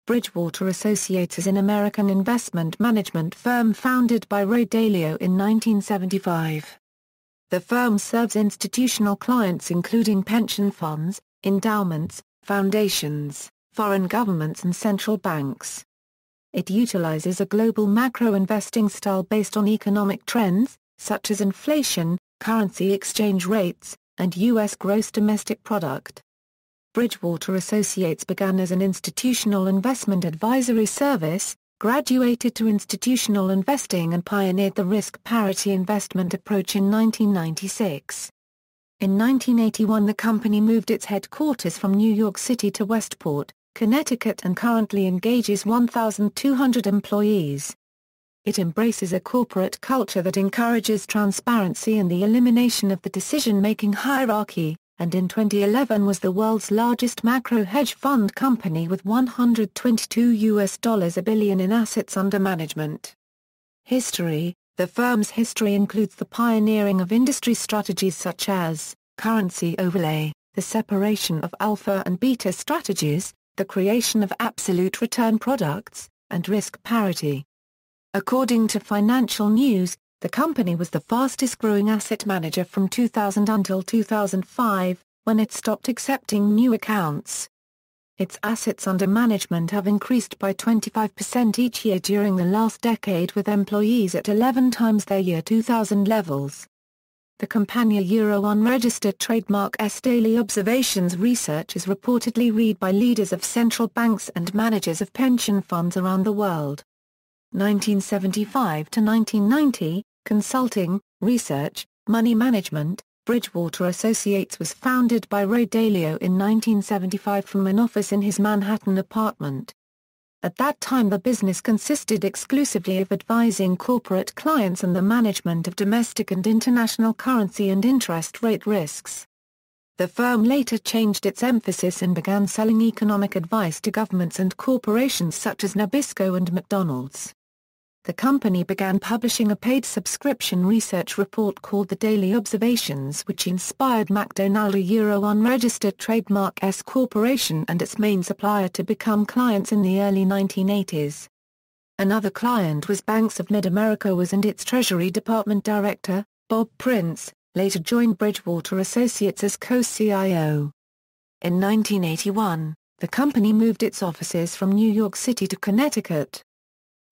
Bridgewater Associates is an American investment management firm founded by Ray Dalio in 1975. The firm serves institutional clients including pension funds, endowments, foundations, foreign governments and central banks. It utilizes a global macro investing style based on economic trends, such as inflation, currency exchange rates, and U.S. gross domestic product. Bridgewater Associates began as an institutional investment advisory service, graduated to institutional investing and pioneered the risk parity investment approach in 1996. In 1981 the company moved its headquarters from New York City to Westport, Connecticut and currently engages 1,200 employees. It embraces a corporate culture that encourages transparency and the elimination of the decision-making hierarchy, and in 2011 was the world's largest macro hedge fund company with $122 billion in assets under management. History. The firm's history includes the pioneering of industry strategies such as currency overlay, the separation of alpha and beta strategies, the creation of absolute return products, and risk parity. According to Financial News, the company was the fastest-growing asset manager from 2000 until 2005, when it stopped accepting new accounts. Its assets under management have increased by 25% each year during the last decade with employees at 11 times their year 2000 levels. The companion Euro unregistered trademark daily observations research is reportedly read by leaders of central banks and managers of pension funds around the world. 1975 to 1990, Consulting, Research, Money Management. Bridgewater Associates was founded by Ray Dalio in 1975 from an office in his Manhattan apartment. At that time the business consisted exclusively of advising corporate clients and the management of domestic and international currency and interest rate risks. The firm later changed its emphasis and began selling economic advice to governments and corporations such as Nabisco and McDonald's. The company began publishing a paid subscription research report called the Daily Observations, which inspired McDonald, a Euro unregistered trademark S corporation and its main supplier, to become clients in the early 1980s. Another client was Banks of Mid-America and its Treasury Department Director, Bob Prince, later joined Bridgewater Associates as co-CIO. In 1981, the company moved its offices from New York City to Connecticut.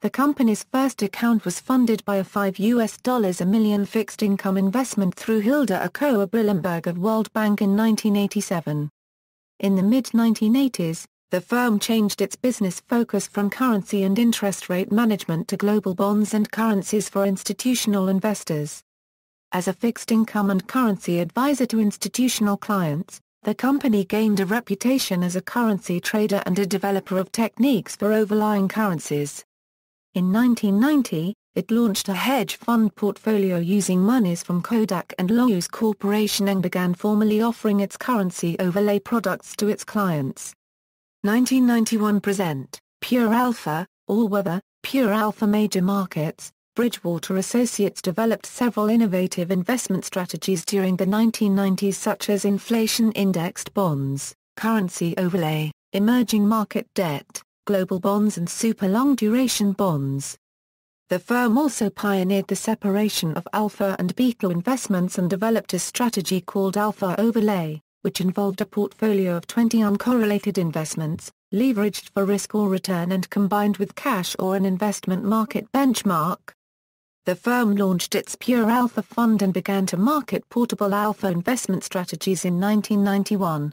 The company's first account was funded by a $5 million fixed income investment through Hilda Ochoa Brillemberg of World Bank in 1987. In the mid-1980s, the firm changed its business focus from currency and interest rate management to global bonds and currencies for institutional investors. As a fixed income and currency advisor to institutional clients, the company gained a reputation as a currency trader and a developer of techniques for overlying currencies. In 1990, it launched a hedge fund portfolio using monies from Kodak and Loews Corporation and began formally offering its currency overlay products to its clients. 1991 present, Pure Alpha, All-Weather, Pure Alpha Major Markets. Bridgewater Associates developed several innovative investment strategies during the 1990s such as inflation-indexed bonds, currency overlay, emerging market debt, global bonds and super long-duration bonds. The firm also pioneered the separation of alpha and beta investments and developed a strategy called Alpha Overlay, which involved a portfolio of 20 uncorrelated investments, leveraged for risk or return and combined with cash or an investment market benchmark. The firm launched its Pure Alpha Fund and began to market portable alpha investment strategies in 1991.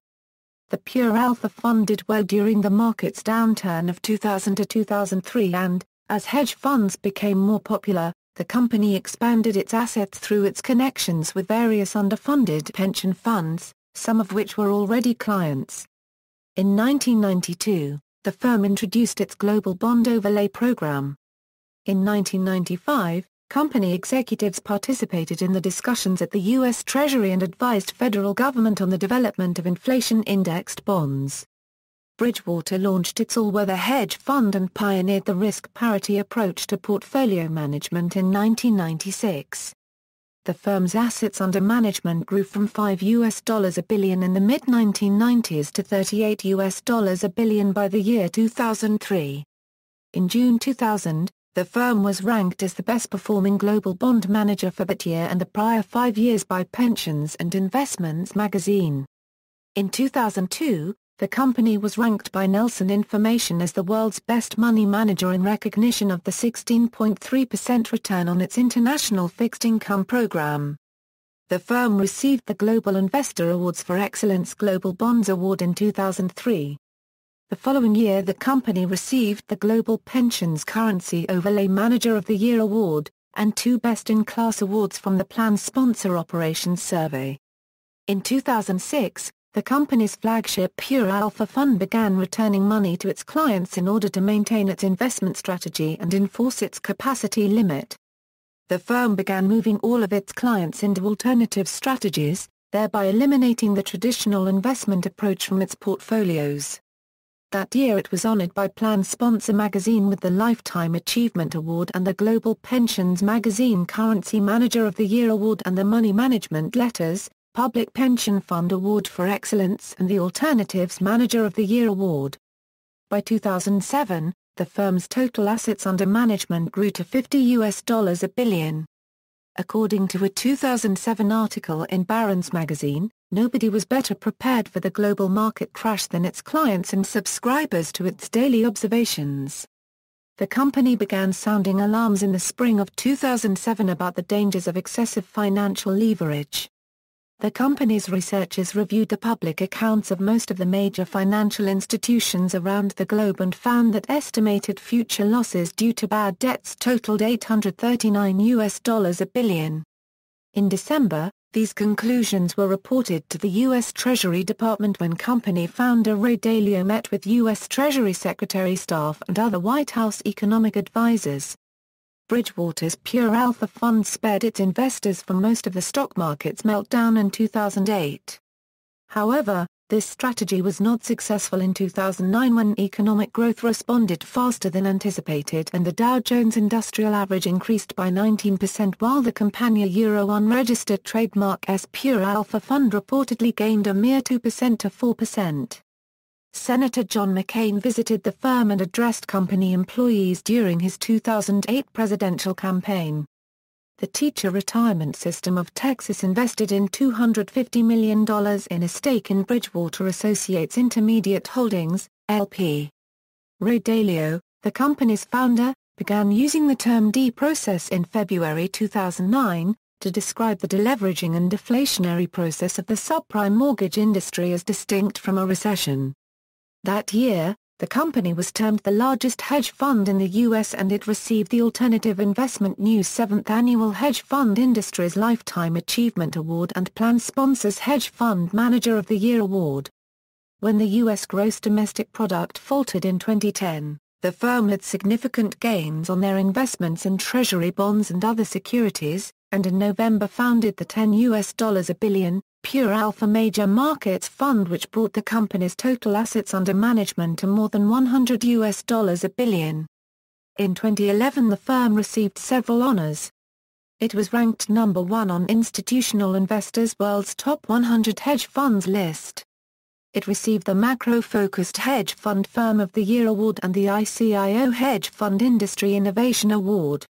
The Pure Alpha Fund did well during the market's downturn of 2000 to 2003 and, as hedge funds became more popular, the company expanded its assets through its connections with various underfunded pension funds, some of which were already clients. In 1992, the firm introduced its Global Bond Overlay program. In 1995, company executives participated in the discussions at the U.S. Treasury and advised federal government on the development of inflation-indexed bonds. Bridgewater launched its all-weather hedge fund and pioneered the risk parity approach to portfolio management in 1996. the firm's assets under management grew from $5 billion in the mid-1990s to $38 billion by the year 2003. In June 2000, the firm was ranked as the best-performing global bond manager for that year and the prior 5 years by Pensions and Investments magazine. In 2002, the company was ranked by Nelson Information as the world's best money manager in recognition of the 16.3% return on its international fixed income program. The firm received the Global Investor Awards for Excellence Global Bonds Award in 2003. The following year the company received the Global Pensions Currency Overlay Manager of the Year Award, and 2 Best-in-Class awards from the Plan Sponsor Operations Survey. In 2006, the company's flagship Pure Alpha Fund began returning money to its clients in order to maintain its investment strategy and enforce its capacity limit. The firm began moving all of its clients into alternative strategies, thereby eliminating the traditional investment approach from its portfolios. That year it was honored by Plan Sponsor magazine with the Lifetime Achievement Award and the Global Pensions magazine Currency Manager of the Year Award and the Money Management Letters, Public Pension Fund Award for Excellence and the Alternatives Manager of the Year Award. By 2007, the firm's total assets under management grew to $50 billion. According to a 2007 article in Barron's magazine, nobody was better prepared for the global market crash than its clients and subscribers to its daily observations. The company began sounding alarms in the spring of 2007 about the dangers of excessive financial leverage. The company's researchers reviewed the public accounts of most of the major financial institutions around the globe and found that estimated future losses due to bad debts totaled $839 billion. In December, these conclusions were reported to the U.S. Treasury Department when company founder Ray Dalio met with U.S. Treasury Secretary staff and other White House economic advisors. Bridgewater's Pure Alpha Fund spared its investors from most of the stock market's meltdown in 2008. However, this strategy was not successful in 2009 when economic growth responded faster than anticipated and the Dow Jones Industrial Average increased by 19% while the companion Euro unregistered trademark S Pure Alpha Fund reportedly gained a mere 2% to 4%. Senator John McCain visited the firm and addressed company employees during his 2008 presidential campaign. The teacher retirement system of Texas invested in $250 million in a stake in Bridgewater Associates Intermediate Holdings, LP. Ray Dalio, the company's founder, began using the term D-process in February 2009, to describe the deleveraging and deflationary process of the subprime mortgage industry as distinct from a recession. That year, the company was termed the largest hedge fund in the U.S. and it received the Alternative Investment News 7th Annual Hedge Fund Industry's Lifetime Achievement Award and Plan Sponsor's Hedge Fund Manager of the Year Award. When the U.S. gross domestic product faltered in 2010, the firm had significant gains on their investments in Treasury bonds and other securities, and in November founded the $10 billion, Pure Alpha Major Markets Fund which brought the company's total assets under management to more than $100 billion. In 2011 the firm received several honors. It was ranked number 1 on Institutional Investors' World's Top 100 Hedge Funds list. It received the Macro-Focused Hedge Fund Firm of the Year Award and the ICIO Hedge Fund Industry Innovation Award.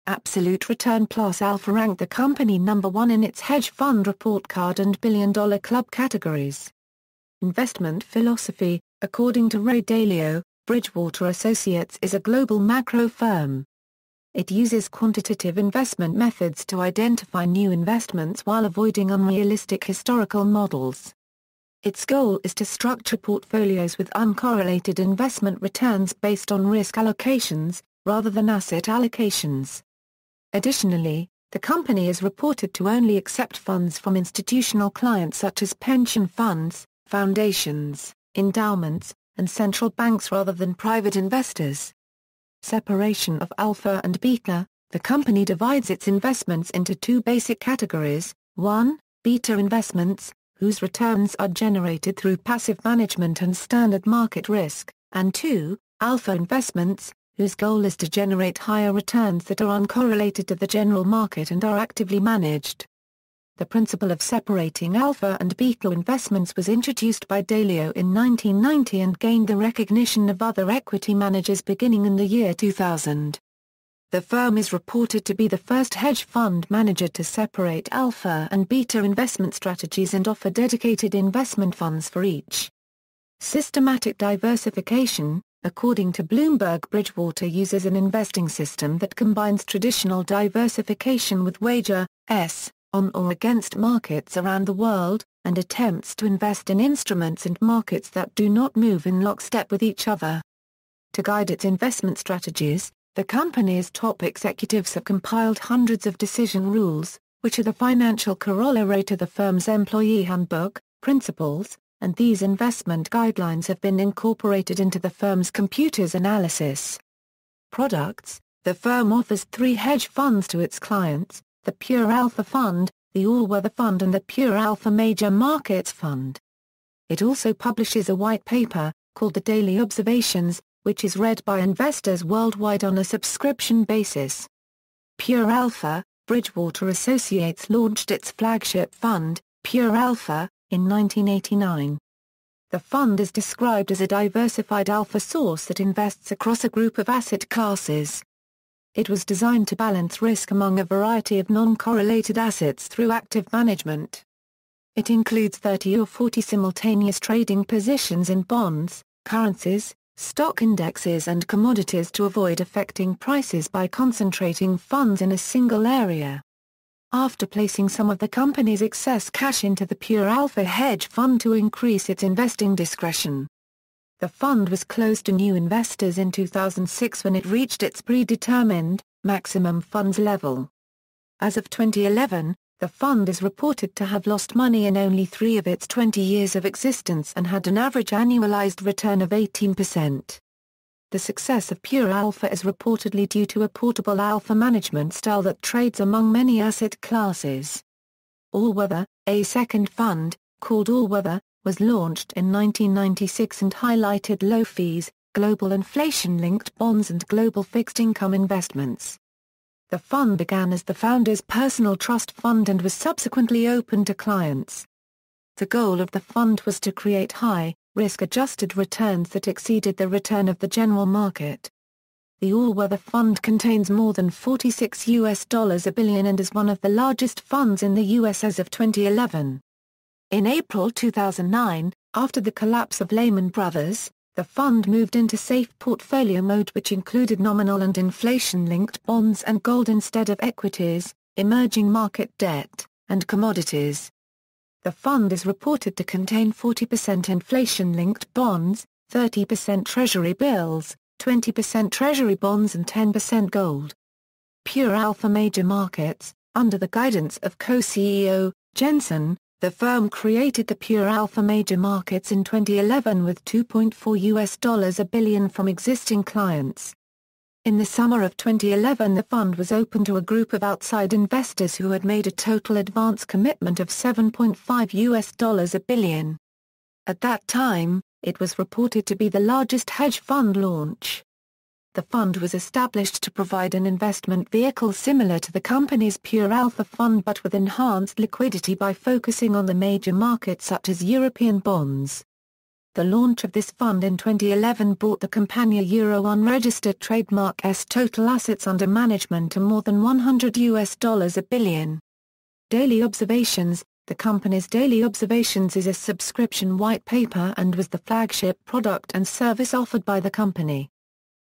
Absolute Return Plus Alpha ranked the company number 1 in its hedge fund report card and billion-dollar club categories. Investment philosophy: according to Ray Dalio, Bridgewater Associates is a global macro firm. It uses quantitative investment methods to identify new investments while avoiding unrealistic historical models. Its goal is to structure portfolios with uncorrelated investment returns based on risk allocations, rather than asset allocations. Additionally, the company is reported to only accept funds from institutional clients such as pension funds, foundations, endowments, and central banks rather than private investors. Separation of alpha and beta: the company divides its investments into 2 basic categories: 1, beta investments, whose returns are generated through passive management and standard market risk, and 2, alpha investments, whose goal is to generate higher returns that are uncorrelated to the general market and are actively managed. The principle of separating alpha and beta investments was introduced by Dalio in 1990 and gained the recognition of other equity managers beginning in the year 2000. The firm is reported to be the first hedge fund manager to separate alpha and beta investment strategies and offer dedicated investment funds for each. Systematic diversification, according to Bloomberg, Bridgewater uses an investing system that combines traditional diversification with wagers on or against markets around the world, and attempts to invest in instruments and markets that do not move in lockstep with each other. To guide its investment strategies, the company's top executives have compiled hundreds of decision rules, which are the financial corollary to the firm's employee handbook, principles, and these investment guidelines have been incorporated into the firm's computers analysis. Products: the firm offers 3 hedge funds to its clients, the Pure Alpha Fund, the All-Weather Fund and the Pure Alpha Major Markets Fund. It also publishes a white paper, called the Daily Observations, which is read by investors worldwide on a subscription basis. Pure Alpha, Bridgewater Associates launched its flagship fund, Pure Alpha, in 1989. The fund is described as a diversified alpha source that invests across a group of asset classes. It was designed to balance risk among a variety of non-correlated assets through active management. It includes 30 or 40 simultaneous trading positions in bonds, currencies, stock indexes and commodities to avoid affecting prices by concentrating funds in a single area. After placing some of the company's excess cash into the Pure Alpha hedge fund to increase its investing discretion, the fund was closed to new investors in 2006 when it reached its predetermined, maximum funds level. As of 2011, the fund is reported to have lost money in only 3 of its 20 years of existence and had an average annualized return of 18%. The success of Pure Alpha is reportedly due to a portable alpha management style that trades among many asset classes. All-Weather, a second fund, called All-Weather, was launched in 1996 and highlighted low fees, global inflation-linked bonds and global fixed-income investments. The fund began as the founder's personal trust fund and was subsequently opened to clients. The goal of the fund was to create high, risk-adjusted returns that exceeded the return of the general market. The All-Weather Fund contains more than $46 billion and is one of the largest funds in the U.S. as of 2011. In April 2009, after the collapse of Lehman Brothers, the fund moved into safe portfolio mode, which included nominal and inflation-linked bonds and gold instead of equities, emerging market debt, and commodities. The fund is reported to contain 40% inflation-linked bonds, 30% treasury bills, 20% treasury bonds and 10% gold. Pure Alpha Major Markets, under the guidance of co-CEO, Jensen, the firm created the Pure Alpha Major Markets in 2011 with $2.4 billion from existing clients. In the summer of 2011, the fund was open to a group of outside investors who had made a total advance commitment of $7.5 billion. At that time, it was reported to be the largest hedge fund launch. The fund was established to provide an investment vehicle similar to the company's Pure Alpha Fund but with enhanced liquidity by focusing on the major markets such as European bonds. The launch of this fund in 2011 brought the Campania Euro unregistered trademark's total assets under management to more than $100 billion. Daily Observations. The company's Daily Observations is a subscription white paper and was the flagship product and service offered by the company.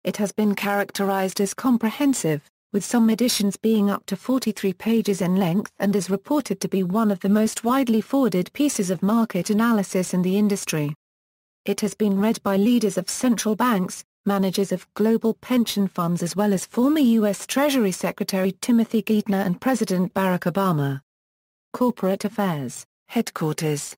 It has been characterized as comprehensive, with some editions being up to 43 pages in length, and is reported to be one of the most widely forwarded pieces of market analysis in the industry. It has been read by leaders of central banks, managers of global pension funds as well as former U.S. Treasury Secretary Timothy Geithner and President Barack Obama. Corporate Affairs, Headquarters.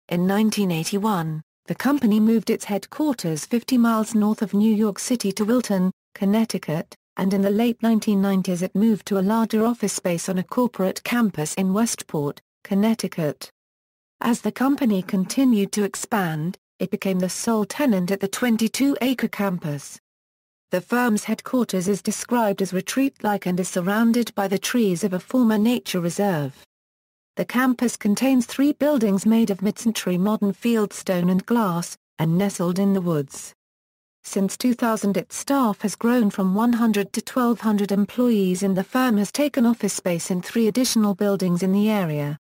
In 1981, the company moved its headquarters 50 miles north of New York City to Wilton, Connecticut, and in the late 1990s it moved to a larger office space on a corporate campus in Westport, Connecticut. As the company continued to expand, it became the sole tenant at the 22-acre campus. The firm's headquarters is described as retreat-like and is surrounded by the trees of a former nature reserve. The campus contains 3 buildings made of mid-century modern fieldstone and glass, and nestled in the woods. Since 2000 its staff has grown from 100 to 1,200 employees and the firm has taken office space in 3 additional buildings in the area.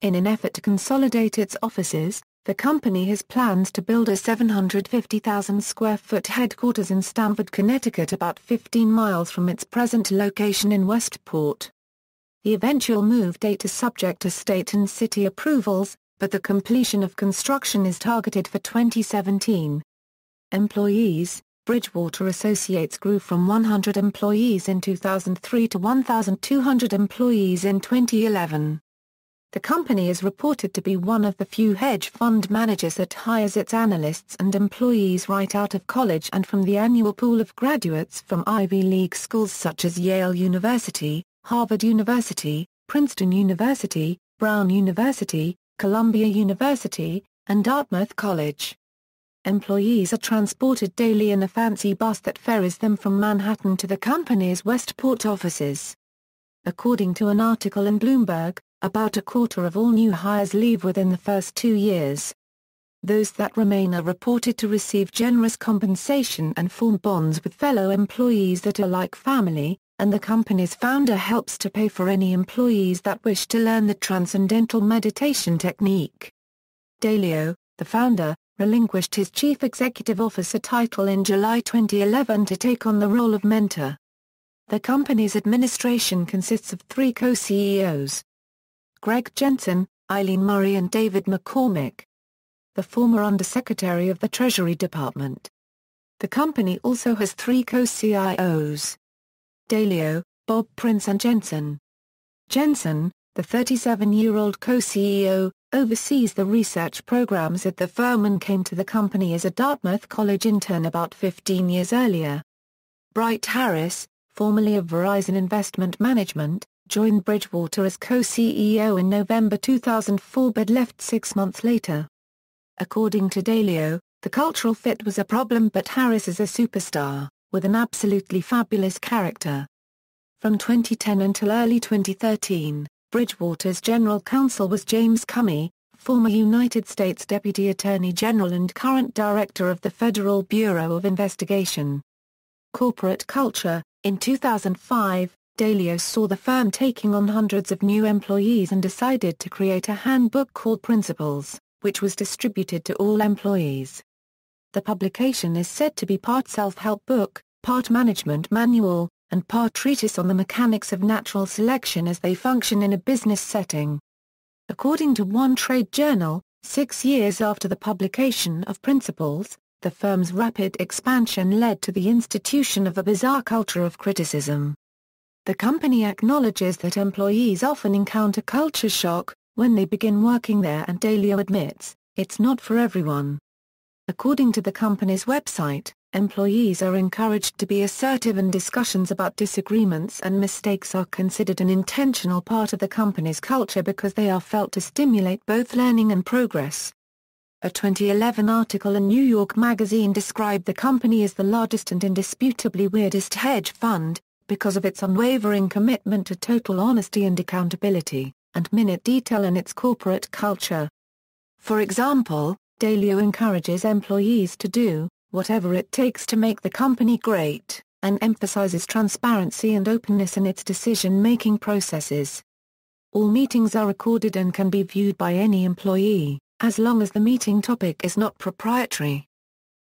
In an effort to consolidate its offices, the company has plans to build a 750,000 square foot headquarters in Stamford, Connecticut, about 15 miles from its present location in Westport. The eventual move date is subject to state and city approvals, but the completion of construction is targeted for 2017. Employees: Bridgewater Associates grew from 100 employees in 2003 to 1,200 employees in 2011. The company is reported to be one of the few hedge fund managers that hires its analysts and employees right out of college and from the annual pool of graduates from Ivy League schools such as Yale University, Harvard University, Princeton University, Brown University, Columbia University, and Dartmouth College. Employees are transported daily in a fancy bus that ferries them from Manhattan to the company's Westport offices. According to an article in Bloomberg, about a quarter of all new hires leave within the first 2 years. Those that remain are reported to receive generous compensation and form bonds with fellow employees that are like family, and the company's founder helps to pay for any employees that wish to learn the transcendental meditation technique. Dalio, the founder, relinquished his chief executive officer title in July 2011 to take on the role of mentor. The company's administration consists of 3 co-CEOs: Greg Jensen, Eileen Murray and David McCormick, the former Undersecretary of the Treasury Department. The company also has 3 co-CIOs: Dalio, Bob Prince and Jensen. Jensen, the 37-year-old co-CEO, oversees the research programs at the firm and came to the company as a Dartmouth College intern about 15 years earlier. Bright Harris, formerly of Verizon Investment Management, joined Bridgewater as co-CEO in November 2004 but left 6 months later. According to Dalio, the cultural fit was a problem but Harris is a superstar, with an absolutely fabulous character. From 2010 until early 2013, Bridgewater's general counsel was James Comey, former United States Deputy Attorney General and current Director of the Federal Bureau of Investigation. Corporate culture: in 2005, Dalio saw the firm taking on hundreds of new employees and decided to create a handbook called Principles, which was distributed to all employees. The publication is said to be part self-help book, part management manual, and part treatise on the mechanics of natural selection as they function in a business setting. According to one trade journal, 6 years after the publication of Principles, the firm's rapid expansion led to the institution of a bizarre culture of criticism. The company acknowledges that employees often encounter culture shock when they begin working there, and Dalio admits, it's not for everyone. According to the company's website, employees are encouraged to be assertive and discussions about disagreements and mistakes are considered an intentional part of the company's culture because they are felt to stimulate both learning and progress. A 2011 article in New York Magazine described the company as the largest and indisputably weirdest hedge fund, because of its unwavering commitment to total honesty and accountability, and minute detail in its corporate culture. For example, Dalio encourages employees to do whatever it takes to make the company great, and emphasizes transparency and openness in its decision-making processes. All meetings are recorded and can be viewed by any employee, as long as the meeting topic is not proprietary.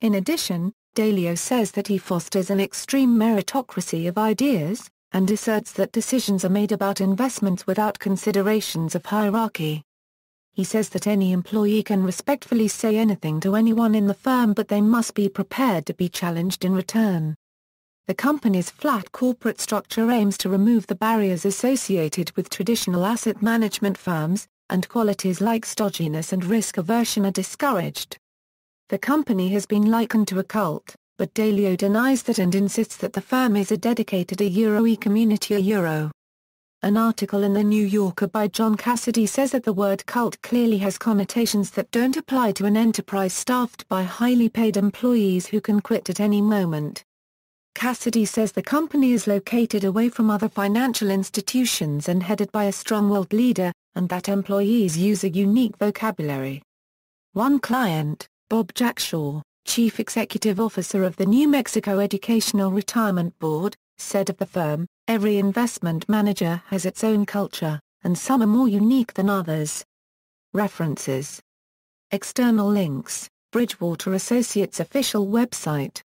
In addition, Dalio says that he fosters an extreme meritocracy of ideas, and asserts that decisions are made about investments without considerations of hierarchy. He says that any employee can respectfully say anything to anyone in the firm but they must be prepared to be challenged in return. The company's flat corporate structure aims to remove the barriers associated with traditional asset management firms, and qualities like stodginess and risk aversion are discouraged. The company has been likened to a cult, but Dalio denies that and insists that the firm is a dedicated community. An article in The New Yorker by John Cassidy says that the word cult clearly has connotations that don't apply to an enterprise staffed by highly paid employees who can quit at any moment. Cassidy says the company is located away from other financial institutions and headed by a strong-willed leader, and that employees use a unique vocabulary. One client, Bob Jackshaw, Chief Executive Officer of the New Mexico Educational Retirement Board, said of the firm, "Every investment manager has its own culture, and some are more unique than others." References. External links: Bridgewater Associates official website.